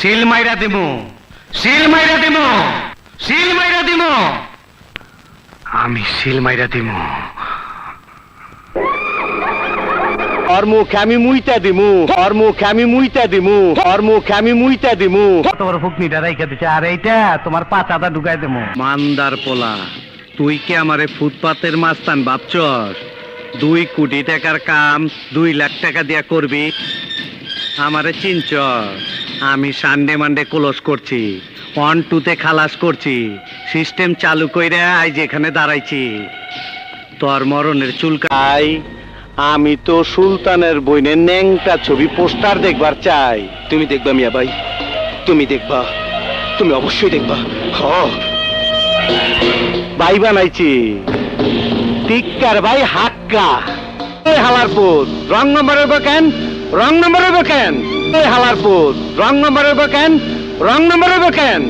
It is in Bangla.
সিল মাইরা দিমু, সিল মাইরা দিমু, সিল মাইরা দিমু, আমি সিল মাইরা দিমু। ওর মুখে আমি মুইতা দিমু, ওর মুখে আমি মুইতা দিমু, ওর মুখে আমি মুইতা দিমু। তোমার ফুকনিটা রাইখা দিছে, আর এইটা তোমার পাচাটা ঢুকাই দেবো। মান্দার পোলা, তুই কি আমারে ফুটপাতের মাস্তান ভাবছস? 2 কোটি টাকার কাম 2 লাখ টাকা দিয়া করবি? আমারে চিনছ? আমি সানডে মানডে ক্লোজ করছি, 1-2 খালাস করছি, সিস্টেম চালু কইরা আজ এখানে দাঁড়াইছি। তোর মরণের চুলকাই। আমি তো সুলতানের বইনের ন্যাংটা ছবি পোস্টার দেখবার চাই। তুমি দেখবা মিয়া ভাই, তুমি দেখবা, তুমি অবশ্যই দেখবা। ভাই বানাইছি টিক্কার ভাই হাক্কা। এই হালারপুর রং নম্বরের কেন, রং নম্বরের কেন, এই হালারপুর রং নম্বরের কেন, রং নম্বরের কেন।